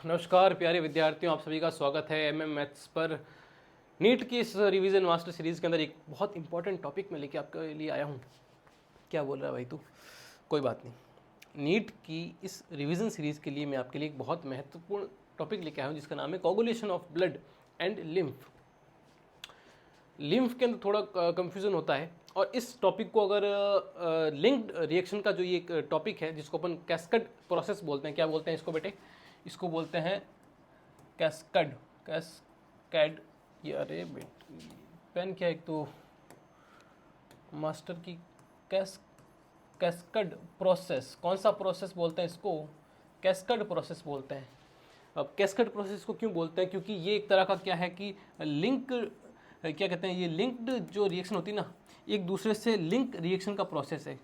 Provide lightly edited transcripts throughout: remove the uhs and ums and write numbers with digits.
नमस्कार प्यारे विद्यार्थियों, आप सभी का स्वागत है एमएम मैथ्स पर। नीट की इस रिवीजन मास्टर सीरीज़ के अंदर एक बहुत इंपॉर्टेंट टॉपिक मैं लेके आपके लिए आया हूँ। क्या बोल रहा है भाई तू? कोई बात नहीं। नीट की इस रिवीजन सीरीज़ के लिए मैं आपके लिए एक बहुत महत्वपूर्ण टॉपिक लेके आया हूँ जिसका नाम है coagulation of blood and lymph. Lymph के अंदर थोड़ा कंफ्यूजन होता है और इस टॉपिक को अगर लिंक्ड रिएक्शन का जो ये टॉपिक है जिसको अपन कैस्केड प्रोसेस बोलते हैं, क्या बोलते हैं इसको बेटे? इसको बोलते हैं कैस्केड। कैस्केड ये अरे बेटे पेन क्या, एक तो मास्टर की कैस्केड प्रोसेस। कौन सा प्रोसेस बोलते हैं इसको? कैस्केड प्रोसेस बोलते हैं। अब कैस्केड प्रोसेस को क्यों बोलते हैं? क्योंकि ये एक तरह का क्या है कि लिंक, क्या कहते हैं, ये लिंक्ड जो रिएक्शन होती है ना, एक दूसरे से लिंक रिएक्शन का प्रोसेस है।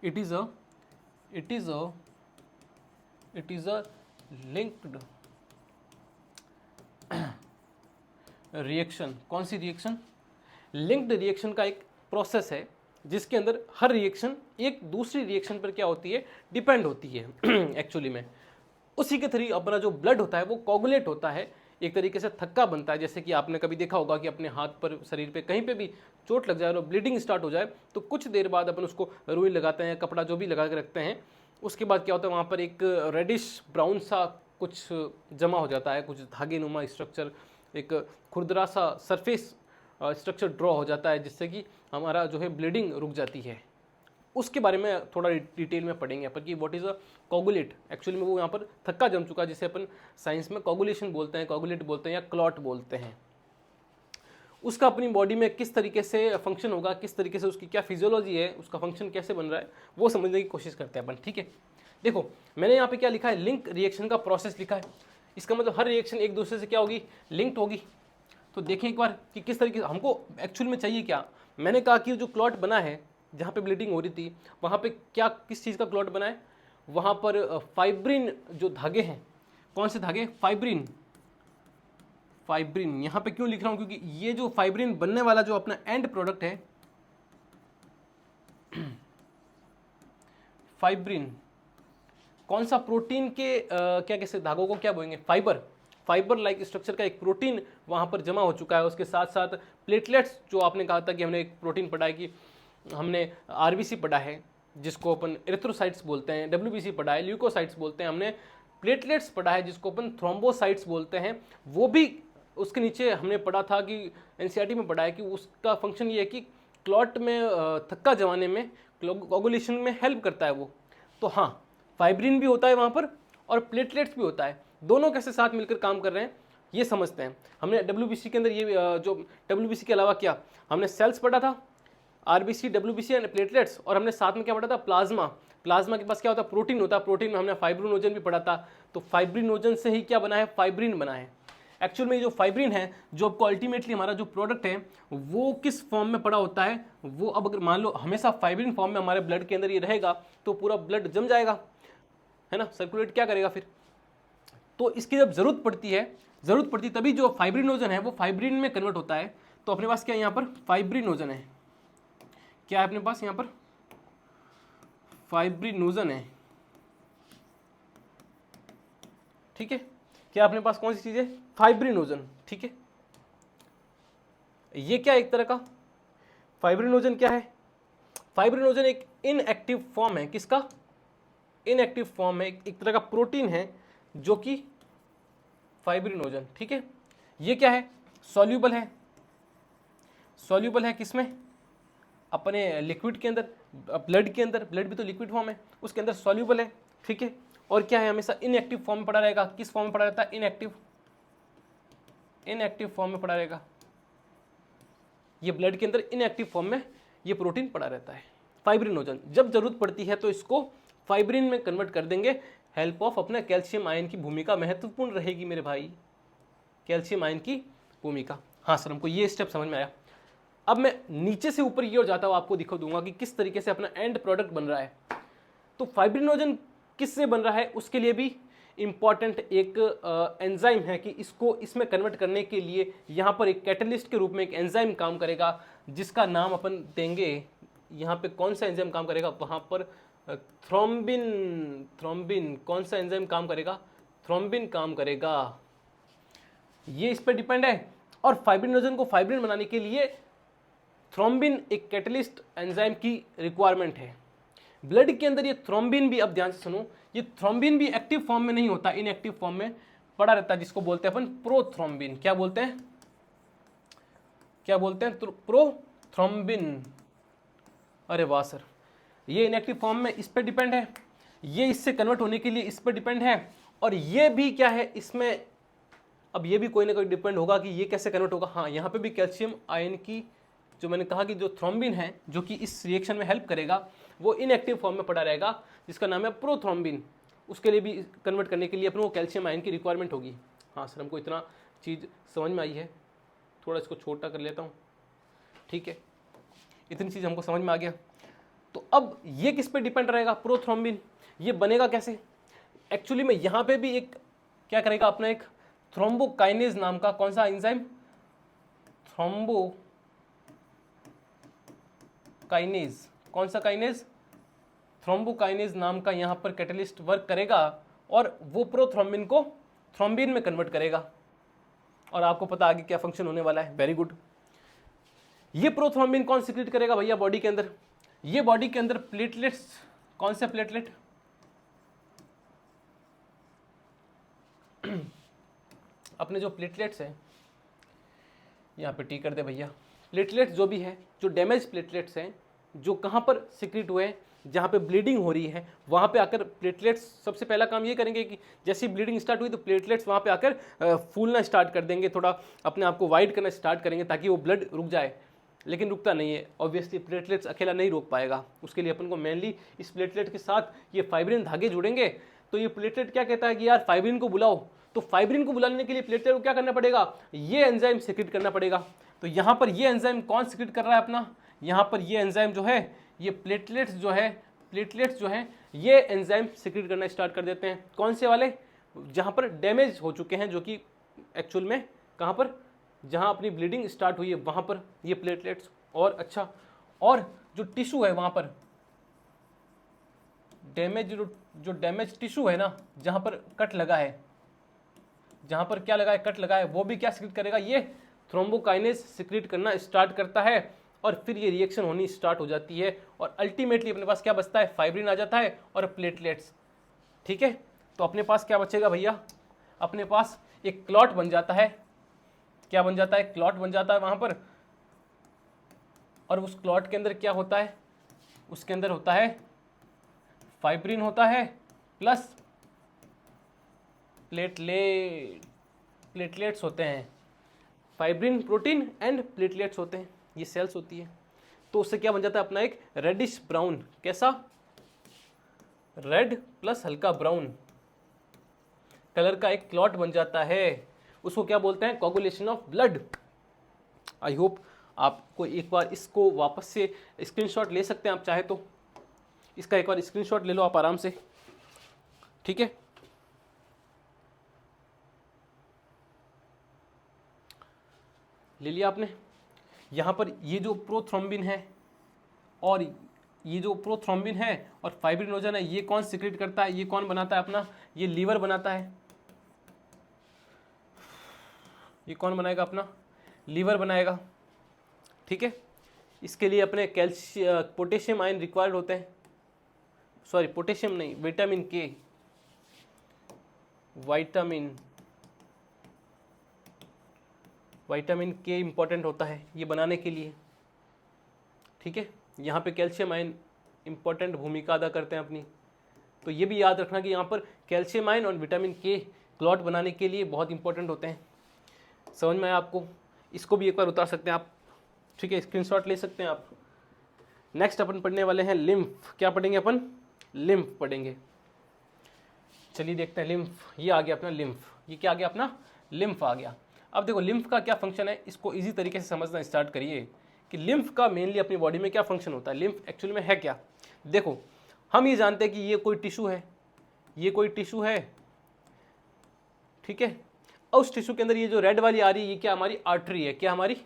It is a linked reaction. कौन सी रिएक्शन? लिंक्ड रिएक्शन का एक प्रोसेस है जिसके अंदर हर रिएक्शन एक दूसरी रिएक्शन पर क्या होती है, डिपेंड होती है। एक्चुअली में उसी के थ्रू अपना जो ब्लड होता है वो कोगुलेट होता है, एक तरीके से थक्का बनता है। जैसे कि आपने कभी देखा होगा कि अपने हाथ पर, शरीर पे कहीं पे भी चोट लग जाए और ब्लीडिंग स्टार्ट हो जाए तो कुछ देर बाद अपन उसको रुई लगाते हैं, कपड़ा जो भी लगा के रखते हैं। उसके बाद क्या होता है, वहाँ पर एक रेडिश ब्राउन सा कुछ जमा हो जाता है, कुछ धागे नुमा स्ट्रक्चर, एक खुरदरा सा सरफेस स्ट्रक्चर ड्रॉ हो जाता है जिससे कि हमारा जो है ब्लीडिंग रुक जाती है। उसके बारे में थोड़ा डिटेल में पढ़ेंगे अपन कि what is a coagulate. Actually में वो यहाँ पर थक्का जम चुका है जिसे अपन साइंस में कोगुलेशन बोलते हैं, कोगुलेट बोलते हैं या क्लॉट बोलते हैं। उसका अपनी बॉडी में किस तरीके से फंक्शन होगा, किस तरीके से उसकी क्या फिजियोलॉजी है, उसका फंक्शन कैसे बन रहा है, वो समझने की कोशिश करते हैं अपन। ठीक है, देखो मैंने यहाँ पे क्या लिखा है, लिंक रिएक्शन का प्रोसेस लिखा है। इसका मतलब हर रिएक्शन एक दूसरे से क्या होगी, लिंक्ड होगी। तो देखें एक बार कि किस तरीके से हमको एक्चुअल में चाहिए क्या। मैंने कहा कि जो क्लॉट बना है, जहाँ पे ब्लीडिंग हो रही थी वहाँ पे क्या, किस चीज़ का क्लॉट बना है, वहाँ पर फाइब्रिन जो धागे हैं। कौन से धागे? फाइब्रिन। फाइब्रिन यहाँ पे क्यों लिख रहा हूँ? क्योंकि ये जो फाइब्रिन बनने वाला जो अपना एंड प्रोडक्ट है, फाइब्रिन कौन सा प्रोटीन के क्या कैसे धागों को क्या बोलेंगे, फाइबर लाइक स्ट्रक्चर का एक प्रोटीन वहाँ पर जमा हो चुका है। उसके साथ साथ प्लेटलेट्स, जो आपने कहा था कि हमने एक प्रोटीन पढ़ा है, कि हमने आरबीसी पढ़ा है जिसको अपन एरिथ्रोसाइट्स बोलते हैं, डब्ल्यूबीसी पढ़ा है ल्यूकोसाइट्स बोलते हैं, हमने प्लेटलेट्स पढ़ा है जिसको अपन थ्रोम्बोसाइट्स बोलते हैं। वो भी उसके नीचे हमने पढ़ा था कि एनसीईआरटी में पढ़ा है कि उसका फंक्शन ये है कि क्लॉट में थक्का जमाने में, कोगुलेशन में हेल्प करता है वो। तो हाँ, फाइब्रिन भी होता है वहाँ पर और प्लेटलेट्स भी होता है, दोनों कैसे साथ मिलकर काम कर रहे हैं ये समझते हैं। हमने डब्ल्यूबीसी के अंदर ये जो डब्ल्यूबीसी के अलावा क्या हमने सेल्स पढ़ा था, आरबीसी, डब्ल्यूबीसी एंड प्लेटलेट्स, और हमने साथ में क्या पढ़ा था, प्लाज्मा। प्लाज्मा के पास क्या होता है, प्रोटीन होता है। प्रोटीन में हमने फाइब्रिनोजन भी पढ़ा था। तो फाइब्रिनोजन से ही क्या बना है, फाइब्रिन बना है। एक्चुअल में जो फाइब्रिन है, जो आपको अल्टीमेटली हमारा जो प्रोडक्ट है वो किस फॉर्म में पड़ा होता है, वो अब अगर मान लो हमेशा फाइब्रिन फॉर्म में हमारे ब्लड के अंदर ये रहेगा तो पूरा ब्लड जम जाएगा, है ना, सर्कुलेट क्या करेगा फिर। तो इसकी जब जरूरत पड़ती तभी जो फाइब्रिनोजन है वो फाइब्रिन में कन्वर्ट होता है। तो अपने पास क्या है, यहाँ पर फाइब्रिनोजन है। क्या है अपने पास यहाँ पर, फाइब्रिनोजन है। ठीक है, क्या अपने पास कौन सी चीज है, फाइब्रिनोजन। ठीक है, ये क्या एक तरह का फाइब्रिनोजन क्या है, फाइब्रिनोजन एक इनएक्टिव फॉर्म है। किसका? इनएक्टिव फॉर्म है, एक तरह का प्रोटीन है जो कि फाइब्रिनोजन। ठीक है, ये क्या है, सॉल्यूबल है। सॉल्यूबल है किसमें, अपने लिक्विड के अंदर, ब्लड के अंदर। ब्लड भी तो लिक्विड फॉर्म है, उसके अंदर सॉल्यूबल है। ठीक है, और क्या है, हमेशा इनएक्टिव फॉर्म में पड़ा रहेगा। किस फॉर्म में पड़ा रहता है, इनएक्टिव फॉर्म में पड़ा रहेगा। ये ब्लड के अंदर इनएक्टिव फॉर्म में ये प्रोटीन पड़ा रहता है, फाइब्रिनोजन। जब जरूरत पड़ती है तो इसको फाइब्रिन में कन्वर्ट कर देंगे। हेल्प ऑफ अपना कैल्शियम आयन की भूमिका महत्वपूर्ण रहेगी मेरे भाई, कैल्शियम आयन की भूमिका। हाँ सर, हमको ये स्टेप समझ में आया। अब मैं नीचे से ऊपर की ओर जाता हूँ, आपको दिखा दूंगा कि किस तरीके से अपना एंड प्रोडक्ट बन रहा है। तो फाइब्रिनोजन किससे बन रहा है, उसके लिए भी इंपॉर्टेंट एक एंजाइम है कि इसको इसमें कन्वर्ट करने के लिए यहाँ पर एक कैटलिस्ट के रूप में एक एंजाइम काम करेगा जिसका नाम अपन देंगे। यहाँ पे कौन सा एंजाइम काम करेगा, वहाँ पर थ्रोम्बिन कौन सा एंजाइम काम करेगा, थ्रोम्बिन काम करेगा, ये इस पर डिपेंड है। और फाइब्रिनोजन को फाइब्रिन बनाने के लिए थ्रोम्बिन एक कैटलिस्ट एंजाइम की रिक्वायरमेंट है। ब्लड के अंदर ये थ्रोम्बिन भी, अब ध्यान से सुनो, ये थ्रोम्बिन भी एक्टिव फॉर्म में नहीं होता, इनएक्टिव फॉर्म में पड़ा रहता है, जिसको बोलते हैं अपन प्रोथ्रोम्बिन। क्या बोलते हैं, क्या बोलते हैं, प्रोथ्रोम्बिन। अरे वाह सर, ये इनएक्टिव फॉर्म में इस पर डिपेंड है, ये इससे कन्वर्ट होने के लिए इस पर डिपेंड है, और ये भी क्या है इसमें, अब ये भी कोई ना कोई डिपेंड होगा कि ये कैसे कन्वर्ट होगा। हाँ, यहाँ पे भी कैल्शियम आयन की, जो मैंने कहा कि जो थ्रोम्बिन है जो कि इस रिएक्शन में हेल्प करेगा, वो इनएक्टिव फॉर्म में पड़ा रहेगा, जिसका नाम है प्रोथ्रोम्बिन। उसके लिए भी कन्वर्ट करने के लिए अपन को कैल्शियम आयन की रिक्वायरमेंट होगी। हाँ सर, हमको इतना चीज़ समझ में आई है, थोड़ा इसको छोटा कर लेता हूँ, ठीक है, इतनी चीज़ हमको समझ में आ गया। तो अब ये किस पे डिपेंड रहेगा, प्रोथ्रोम्बिन, ये बनेगा कैसे। एक्चुअली में यहाँ पे भी एक क्या करेगा अपना, एक थ्रोम्बोकाइनेज नाम का कौन सा एंजाइम, थ्रोम्बोकाइनेज, कौन सा काइनेज, थ्रोम्बोकाइनेज नाम का यहाँ पर कैटलिस्ट वर्क करेगा, और वो प्रोथ्रोम्बिन को थ्रोम्बिन में कन्वर्ट करेगा। और आपको पता आगे क्या फंक्शन होने वाला है, वेरी गुड। ये प्रोथ्रोम्बिन कौन सिक्रीट करेगा भैया बॉडी के अंदर, ये बॉडी के अंदर प्लेटलेट्स, कौन से प्लेटलेट, अपने जो प्लेटलेट्स हैं, यहाँ पे टी कर दे भैया, प्लेटलेट्स जो भी है, जो डैमेज प्लेटलेट्स हैं, जो कहाँ पर सिक्रीट हुए हैं, जहाँ पे ब्लीडिंग हो रही है, वहाँ पे आकर प्लेटलेट्स सबसे पहला काम ये करेंगे कि जैसे ब्लीडिंग स्टार्ट हुई तो प्लेटलेट्स वहाँ पे आकर फूलना स्टार्ट कर देंगे, थोड़ा अपने आप को वाइड करना स्टार्ट करेंगे ताकि वो ब्लड रुक जाए, लेकिन रुकता नहीं है ऑब्वियसली, प्लेटलेट्स अकेला नहीं रोक पाएगा। उसके लिए अपन को मेनली इस प्लेटलेट के साथ ये फाइब्रिन धागे जुड़ेंगे। तो ये प्लेटलेट क्या कहता है कि यार फाइब्रिन को बुलाओ, तो फाइब्रिन को बुलाने के लिए प्लेटलेट को क्या करना पड़ेगा, ये एंजाइम सिक्रीट करना पड़ेगा। तो यहाँ पर ये एंजाइम कौन सिक्रीट कर रहा है अपना, यहाँ पर ये एंजाइम जो है, ये प्लेटलेट्स जो है ये एंजाइम सिक्रीट करना स्टार्ट कर देते हैं। कौन से वाले, जहाँ पर डैमेज हो चुके हैं, जो कि एक्चुअल में कहाँ पर, जहाँ अपनी ब्लीडिंग स्टार्ट हुई है वहाँ पर ये प्लेटलेट्स, और अच्छा, और जो टिश्यू है वहाँ पर डैमेज, जो डैमेज टिश्यू है ना, जहाँ पर कट लगा है, जहाँ पर क्या लगा है, कट लगा है, वो भी क्या सिक्रीट करेगा, ये थ्रोम्बोकाइनेज सिक्रीट करना स्टार्ट करता है, और फिर ये रिएक्शन होनी स्टार्ट हो जाती है, और अल्टीमेटली अपने पास क्या बचता है, फाइब्रिन आ जाता है और प्लेटलेट्स। ठीक है, तो अपने पास क्या बचेगा भैया, अपने पास एक क्लॉट बन जाता है, क्या बन जाता है, क्लॉट बन जाता है वहाँ पर। और उस क्लॉट के अंदर क्या होता है, उसके अंदर होता है फाइब्रिन होता है प्लस प्लेटलेट्स होते हैं, फाइब्रिन प्रोटीन एंड प्लेटलेट्स होते हैं, ये सेल्स होती है। तो उससे क्या बन जाता है अपना एक रेडिश ब्राउन, कैसा, रेड प्लस हल्का ब्राउन कलर का एक क्लॉट बन जाता है। उसको क्या बोलते हैं, coagulation of blood. I hope आपको एक बार इसको वापस से स्क्रीनशॉट ले सकते हैं आप चाहे तो, इसका एक बार स्क्रीनशॉट ले लो आप आराम से, ठीक है। ले लिया आपने। यहाँ पर ये जो प्रोथ्रोम्बिन है और ये जो प्रोथ्रोम्बिन है और फाइब्रिनोजन है, ये कौन सिक्रीट करता है, ये कौन बनाता है अपना, ये लीवर बनाता है। ये कौन बनाएगा अपना, लीवर बनाएगा, ठीक है। इसके लिए अपने पोटेशियम आयन रिक्वायर्ड होते हैं, सॉरी पोटेशियम नहीं, विटामिन के, विटामिन के इंपॉर्टेंट होता है ये बनाने के लिए, ठीक है। यहाँ पे कैल्शियम आयन इंपॉर्टेंट भूमिका अदा करते हैं अपनी। तो ये भी याद रखना कि यहाँ पर कैल्शियम आयन और विटामिन के क्लॉट बनाने के लिए बहुत इंपॉर्टेंट होते हैं। समझ में आया आपको, इसको भी एक बार उतार सकते हैं आप, ठीक है, स्क्रीनशॉट ले सकते हैं आप। नेक्स्ट अपन पढ़ने वाले हैं लिम्फ। क्या पढ़ेंगे अपन, लिम्फ पढ़ेंगे। चलिए देखते हैं लिम्फ, ये आ गया अपना लिम्फ, ये क्या आ गया अपना, लिम्फ आ गया। अब देखो लिम्फ का क्या फंक्शन है, इसको इजी तरीके से समझना स्टार्ट करिए कि लिम्फ का मेनली अपनी बॉडी में क्या फंक्शन होता है, लिम्फ एक्चुअली में है क्या। देखो हम ये जानते हैं कि ये कोई टिश्यू है, ये कोई टिश्यू है, ठीक है। और उस टिश्यू के अंदर ये जो रेड वाली आ रही है, ये क्या हमारी आर्टरी है, क्या हमारी,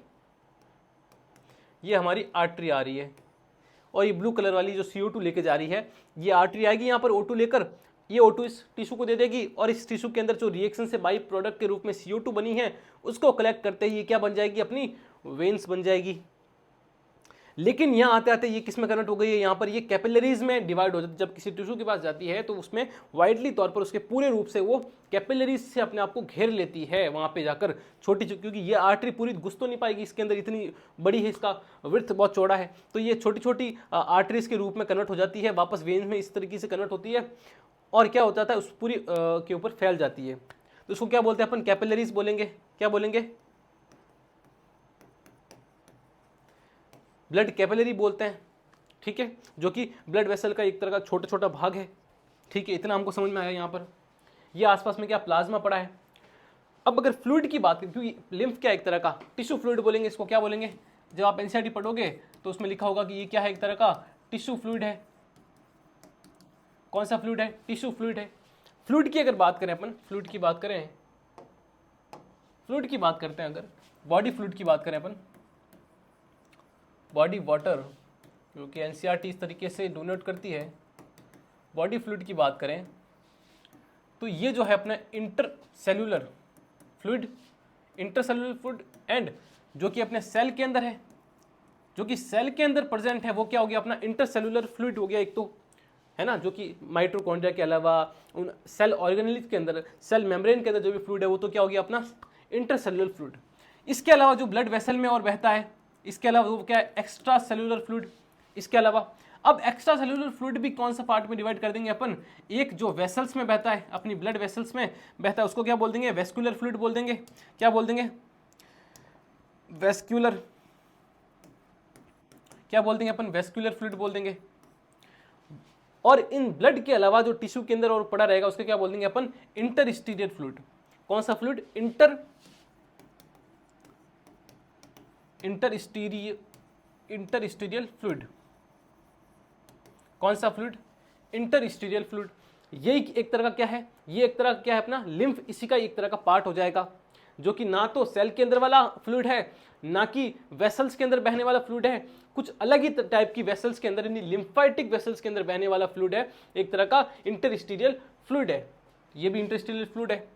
ये हमारी आर्टरी आ रही है। और ये ब्लू कलर वाली जो CO2 लेके जा रही है, ये आर्टरी आएगी यहाँ पर O2 लेकर, ये O2 इस टिश्यू को दे देगी और इस टिश्यू के अंदर जो रिएक्शन से बाई प्रोडक्ट के रूप में CO2 बनी है उसको कलेक्ट करते ही ये क्या बन जाएगी, अपनी वेन्स बन जाएगी। लेकिन यहाँ आते आते ये किस में कन्वर्ट हो गई है, यहाँ पर ये कैपिलरीज में डिवाइड हो जाती है। जब किसी टिश्यू के पास जाती है तो उसमें वाइडली तौर पर उसके पूरे रूप से वो कैपिलरीज से अपने आप को घेर लेती है वहाँ पे जाकर छोटी, क्योंकि ये आर्टरी पूरी घुस तो नहीं पाएगी इसके अंदर, इतनी बड़ी है, इसका विड्थ बहुत चौड़ा है, तो ये छोटी छोटी आर्टरीज के रूप में कन्वर्ट हो जाती है, वापस वेन में इस तरीके से कन्वर्ट होती है और क्या होता है उस पूरी के ऊपर फैल जाती है। तो उसको क्या बोलते हैं अपन, कैपिलरीज बोलेंगे। क्या बोलेंगे, ब्लड कैपिलरी बोलते हैं, ठीक है, जो कि ब्लड वेसल का एक तरह का छोटा छोटा भाग है, ठीक है। इतना हमको समझ में आया। यहाँ पर ये आसपास में क्या प्लाज्मा पड़ा है। अब अगर फ्लूइड की बात करें, क्योंकि लिम्फ क्या एक तरह का टिश्यू फ्लूइड बोलेंगे, इसको क्या बोलेंगे, जब आप एनसीईआरटी पढ़ोगे तो उसमें लिखा होगा कि ये क्या है, एक तरह का टिश्यू फ्लूइड है। कौन सा फ्लूइड है, टिश्यू फ्लूइड है। फ्लूइड की अगर बात करें अपन, फ्लूइड की बात करें, फ्लूइड की बात करते हैं, अगर बॉडी फ्लूइड की बात करें अपन, बॉडी वाटर, क्योंकि एनसीईआरटी इस तरीके से डोनेट करती है, बॉडी फ्लूइड की बात करें तो ये जो है अपना intercellular fluid, intercellular fluid and जो कि अपने सेल के अंदर है, जो कि सेल के अंदर प्रेजेंट है, वो क्या हो गया, अपना इंटरसेल्यूलर फ्लूइड हो गया एक तो, है ना, जो कि माइटोकॉन्ड्रिया के अलावा उन सेल ऑर्गेनेल्स के अंदर, सेल मेम्ब्रेन के अंदर जो भी फ्लूइड है वो तो क्या हो गया, अपना इंटरसेल्यूलर फ्लूइड। इसके अलावा जो ब्लड वेसल में और बहता है, इसके अलावा वो क्या है, एक्स्ट्रा सेल्यूलर फ्लूइड। इसके अलावा अब एक्स्ट्रा सेल्यूलर फ्लूइड भी कौन सा पार्ट में डिवाइड कर देंगे अपन, एक जो वेसल्स में बहता है, अपनी ब्लड वेसल्स में बहता है, उसको क्या बोल देंगे, वेस्कुलर फ्लूइड बोल देंगे। क्या बोल देंगे, वेस्कुलर, क्या बोल देंगे अपन, वेस्कुलर फ्लूइड बोल देंगे। और इन ब्लड के अलावा जो टिश्यू के अंदर और पड़ा रहेगा उसको क्या बोल देंगे अपन, इंटरस्टीडियल फ्लूइड। कौन सा फ्लूइड, इंटरस्टीडियल फ्लूइड। कौन सा फ्लूइड, इंटरस्टीडियल फ्लूइड। ये एक तरह का क्या है, ये एक तरह का क्या है अपना लिम्फ, इसी का एक तरह का पार्ट हो जाएगा, जो कि ना तो सेल के अंदर वाला फ्लूइड है, ना कि वेसल्स के अंदर बहने वाला फ्लूइड है, कुछ अलग ही टाइप की वेसल्स के अंदर, यानी लिम्फाइटिक वेसल्स के अंदर बहने वाला फ्लूइड है, एक तरह का इंटरस्टीडियल फ्लूइड है। ये भी इंटरस्टीडियल फ्लूइड है।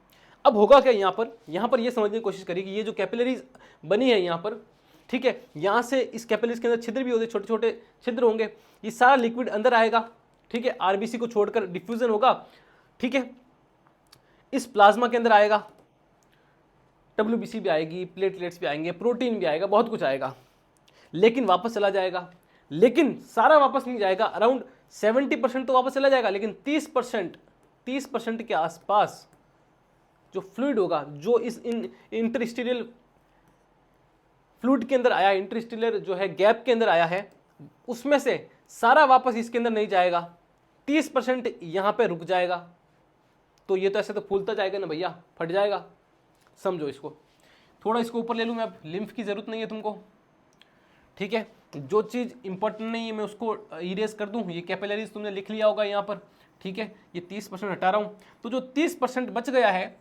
अब होगा क्या यहाँ पर ये समझने की कोशिश करिए कि ये जो कैपिलरीज बनी है यहाँ पर, ठीक है, यहाँ से इस कैपिलरीज के अंदर छिद्र भी होते, छोटे छोटे छिद्र होंगे, ये सारा लिक्विड अंदर आएगा, ठीक है, आरबीसी को छोड़कर डिफ्यूजन होगा, ठीक है, इस प्लाज्मा के अंदर आएगा, डब्ल्यूबीसी भी आएगी, प्लेटलेट्स भी आएंगे, प्रोटीन भी आएगा, बहुत कुछ आएगा, लेकिन वापस चला जाएगा। लेकिन सारा वापस नहीं जाएगा, अराउंड 70% तो वापस चला जाएगा, लेकिन 30% के आसपास जो फ्लूइड होगा, जो इस इंटरस्टीडियल फ्लूइड के अंदर आया, इंटरस्टीलियर जो है गैप के अंदर आया है, उसमें से सारा वापस इसके अंदर नहीं जाएगा, 30% यहाँ पे रुक जाएगा। तो ये तो ऐसे तो फूलता जाएगा ना भैया, फट जाएगा, समझो इसको। थोड़ा इसको ऊपर ले लूँ मैं, अब लिम्फ की ज़रूरत नहीं है तुमको, ठीक है, जो चीज़ इंपॉर्टेंट नहीं है मैं उसको इरेज कर दूँ। ये कैपिलरीज तुमने लिख लिया होगा यहाँ पर, ठीक है, ये 30% हटा रहा हूँ। तो जो 30% बच गया है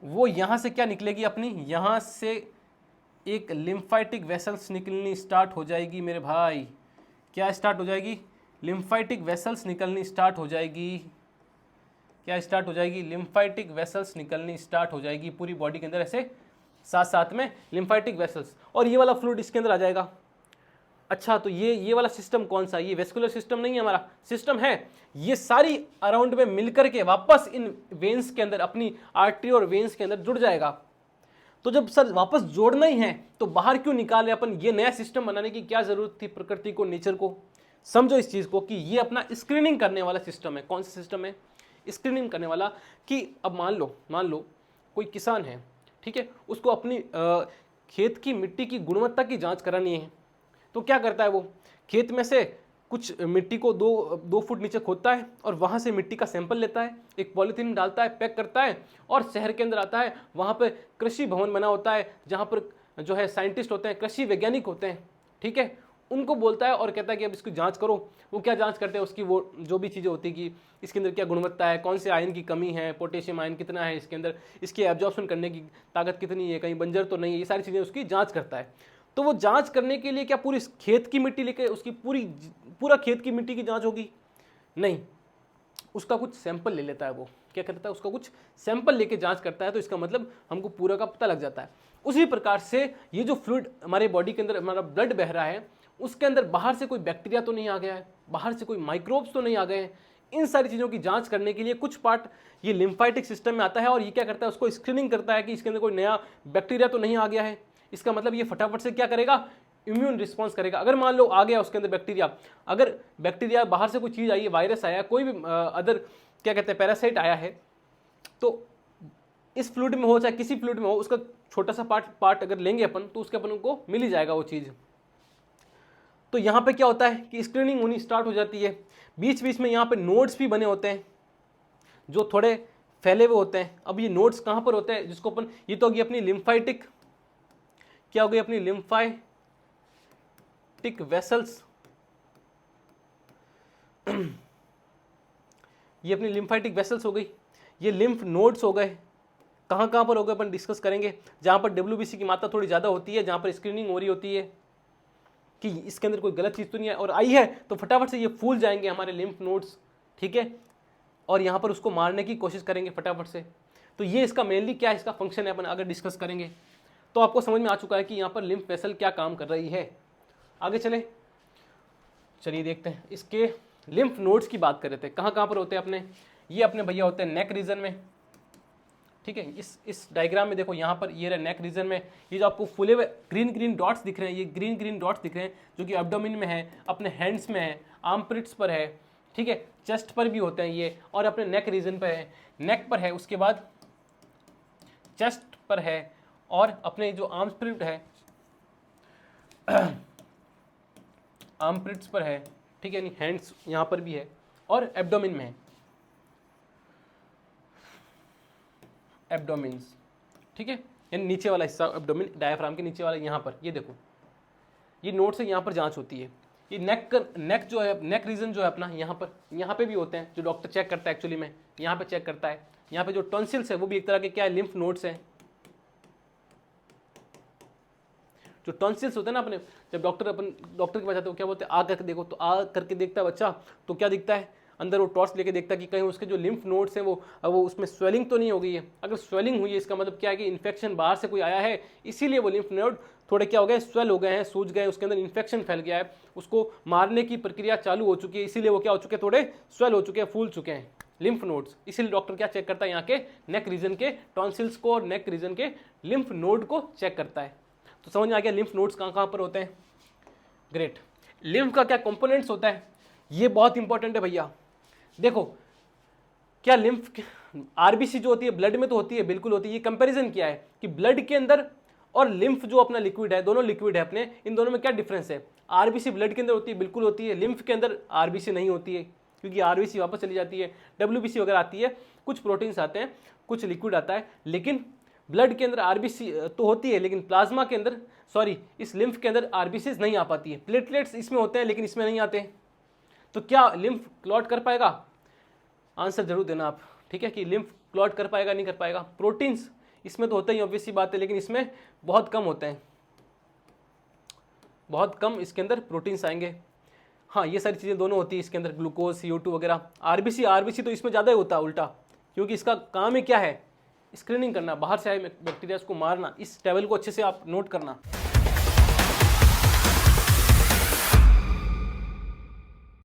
वो यहाँ से क्या निकलेगी अपनी, यहाँ से एक लिम्फाइटिक वेसल्स निकलनी स्टार्ट हो जाएगी मेरे भाई। क्या स्टार्ट हो जाएगी, लिम्फाइटिक वेसल्स निकलनी स्टार्ट हो जाएगी। क्या स्टार्ट हो जाएगी, लिम्फाइटिक वेसल्स निकलनी स्टार्ट हो जाएगी पूरी बॉडी के अंदर, ऐसे साथ साथ में लिम्फाइटिक वेसल्स, और ये वाला फ्लूइड इसके अंदर आ जाएगा। अच्छा, तो ये वाला सिस्टम कौन सा, ये वेस्कुलर सिस्टम नहीं है, हमारा सिस्टम है, ये सारी अराउंड में मिलकर के वापस इन वेन्स के अंदर, अपनी आर्टरी और वेन्स के अंदर जुड़ जाएगा। तो जब सर वापस जोड़ना ही है तो बाहर क्यों निकाले अपन, ये नया सिस्टम बनाने की क्या जरूरत थी प्रकृति को, नेचर को। समझो इस चीज को कि ये अपना स्क्रीनिंग करने वाला सिस्टम है। कौन सा सिस्टम है, स्क्रीनिंग करने वाला। कि अब मान लो कोई किसान है, ठीक है, उसको अपनी खेत की मिट्टी की गुणवत्ता की जांच करानी है, तो क्या करता है वो, खेत में से कुछ मिट्टी को 2 फुट नीचे खोदता है और वहाँ से मिट्टी का सैंपल लेता है, एक पॉलीथीन डालता है, पैक करता है, और शहर के अंदर आता है। वहाँ पे कृषि भवन बना होता है, जहाँ पर जो है साइंटिस्ट होते हैं, कृषि वैज्ञानिक होते हैं, ठीक है, उनको बोलता है और कहता है कि अब इसकी जांच करो। वो क्या जांच करते हैं, उसकी वो जो भी चीज़ें होती है कि इसके अंदर क्या गुणवत्ता है, कौन से आयन की कमी है, पोटेशियम आयन कितना है इसके अंदर, इसकी एब्जॉर्प्शन करने की ताकत कितनी है, कहीं बंजर तो नहीं है, ये सारी चीज़ें उसकी जाँच करता है। तो वो जांच करने के लिए क्या पूरी खेत की मिट्टी लेके उसकी पूरा खेत की मिट्टी की जांच होगी? नहीं, उसका कुछ सैंपल ले लेता है। वो क्या करता है, उसका कुछ सैंपल लेके जांच करता है, तो इसका मतलब हमको पूरा का पता लग जाता है। उसी प्रकार से ये जो फ्लूइड हमारे बॉडी के अंदर हमारा ब्लड बह रहा है, उसके अंदर बाहर से कोई बैक्टीरिया तो नहीं आ गया है, बाहर से कोई माइक्रोब्स तो नहीं आ गए हैं। इन सारी चीज़ों की जांच करने के लिए कुछ पार्ट ये लिम्फेटिक सिस्टम में आता है, और ये क्या करता है, उसको स्क्रीनिंग करता है कि इसके अंदर कोई नया बैक्टीरिया तो नहीं आ गया है। इसका मतलब ये फटाफट से क्या करेगा, इम्यून रिस्पॉन्स करेगा। अगर मान लो आ गया उसके अंदर बैक्टीरिया, अगर बैक्टीरिया बाहर से कोई चीज़ आई है, वायरस आया, कोई भी अदर क्या कहते हैं पैरासाइट आया है, तो इस फ्लूइड में हो चाहे किसी फ्लूइड में हो, उसका छोटा सा पार्ट अगर लेंगे अपन, तो उसके अपन को मिल ही जाएगा वो चीज़। तो यहाँ पे क्या होता है कि स्क्रीनिंग होनी स्टार्ट हो जाती है। बीच बीच में यहाँ पे नोड्स भी बने होते हैं जो थोड़े फैले हुए होते हैं। अब ये नोड्स कहाँ पर होते हैं, जिसको अपन, ये तो होगी अपनी लिम्फाइटिक, क्या होगी अपनी लिम्फाइटिक वेसल्स, ये अपनी लिम्फाइटिक वेसल्स हो गई। ये लिम्फ नोड्स हो गए। कहाँ कहाँ पर हो गए अपन डिस्कस करेंगे। जहाँ पर WBC की मात्रा थोड़ी ज़्यादा होती है, जहाँ पर स्क्रीनिंग हो रही होती है कि इसके अंदर कोई गलत चीज़ तो नहीं है और आई है, तो फटाफट से ये फूल जाएंगे हमारे लिम्फ नोड्स, ठीक है, और यहाँ पर उसको मारने की कोशिश करेंगे फटाफट से। तो ये इसका मेनली क्या है, इसका फंक्शन है, अपन अगर डिस्कस करेंगे तो आपको समझ में आ चुका है कि यहाँ पर लिम्फ वेसल क्या काम कर रही है। आगे चलिए देखते हैं। इसके लिम्फ नोड्स की बात कर रहे थे, कहाँ कहाँ पर होते हैं अपने, ये अपने भैया होते हैं नेक रीजन में, ठीक है। इस डायग्राम में देखो, यहाँ पर ये रहा नेक रीजन में, ये जो आपको फुले हुए ग्रीन ग्रीन डॉट्स दिख रहे हैं, ये ग्रीन ग्रीन डॉट्स दिख रहे हैं जो कि एब्डोमेन में है, अपने हैंड्स में है, आर्मपिट्स पर है, ठीक है, चेस्ट पर भी होते हैं ये, और अपने नेक रीजन पर है, नेक पर है, उसके बाद चेस्ट पर है, और अपने जो आर्मपिट है आर्मपिट्स पर है, ठीक है, यानी हैंड्स यहाँ पर भी है, और एब्डोमेन में है, एब्डोमेन्स, ठीक है, यानी नीचे वाला हिस्सा एब्डोमेन, डायफ्राम के नीचे वाला यहाँ पर, ये देखो ये नोड से यहाँ पर जांच होती है। ये नेक जो है, नेक रीजन जो है अपना, यहाँ पे भी होते हैं जो डॉक्टर चेक करता है, एक्चुअली में यहाँ पे चेक करता है। यहाँ पे जो टॉन्सिल्स है वो भी एक तरह के क्या है, लिम्फ नोड्स हैं। जो टॉन्सिल्स होते हैं ना अपने, जब डॉक्टर के पास जाते हैं, क्या बोलते हैं, आ करके देखो, तो आ करके देखता है बच्चा, तो क्या दिखता है, अंदर वो टॉर्च लेके देखता है कि कहीं उसके जो लिम्फ नोड्स हैं वो उसमें स्वेलिंग तो नहीं हो गई है। अगर स्वेलिंग हुई है, इसका मतलब क्या है कि इन्फेक्शन बाहर से कोई आया है, इसीलिए वो लिम्फ नोड थोड़े क्या हो गए, स्वेल हो गए हैं, सूज गए, उसके अंदर इन्फेक्शन फैल गया है, उसको मारने की प्रक्रिया चालू हो चुकी है, इसीलिए वो क्या हो चुके हैं, थोड़े स्वेल हो चुके हैं, फूल चुके हैं लिम्फ नोड्स। इसीलिए डॉक्टर क्या चेक करता है, यहाँ के नेक रीजन के टॉन्सिल्स को और नेक रीजन के लिम्फ नोड को चेक करता है। तो समझ में आ गया लिम्फ नोड्स कहाँ कहाँ पर होते हैं। ग्रेट। लिम्फ का क्या कंपोनेंट्स होता है, ये बहुत इंपॉर्टेंट है भैया। देखो क्या लिम्फ, आरबीसी जो होती है ब्लड में तो होती है, बिल्कुल होती है। ये कंपैरिजन क्या है कि ब्लड के अंदर और लिम्फ जो अपना लिक्विड है, दोनों लिक्विड है अपने, इन दोनों में क्या डिफरेंस है। आरबीसी ब्लड के अंदर होती है, बिल्कुल होती है। लिम्फ के अंदर आरबीसी नहीं होती है, क्योंकि आरबीसी वापस चली जाती है, डब्ल्यूबीसी वगैरह आती है, कुछ प्रोटीन्स आते हैं, कुछ लिक्विड आता है। लेकिन ब्लड के अंदर आरबीसी तो होती है, लेकिन प्लाज्मा के अंदर, सॉरी, इस लिम्फ के अंदर आरबीसी नहीं आ पाती है। प्लेटलेट्स इसमें होते हैं लेकिन इसमें नहीं आते हैं। तो क्या लिम्फ क्लॉट कर पाएगा, आंसर जरूर देना आप, ठीक है, कि लिम्फ क्लॉट कर पाएगा नहीं कर पाएगा। प्रोटीन्स इसमें तो होते ही, ऑब्वियस सी बात है, लेकिन इसमें बहुत कम होते हैं, बहुत कम इसके अंदर प्रोटीन्स आएंगे। हाँ, ये सारी चीज़ें दोनों होती है इसके अंदर, ग्लूकोज, CO2 वगैरह। आरबीसी तो इसमें ज़्यादा ही होता है उल्टा, क्योंकि इसका काम ही क्या है, स्क्रीनिंग करना, बाहर से आए बैक्टीरिया को मारना। इस टेबल को अच्छे से आप नोट करना।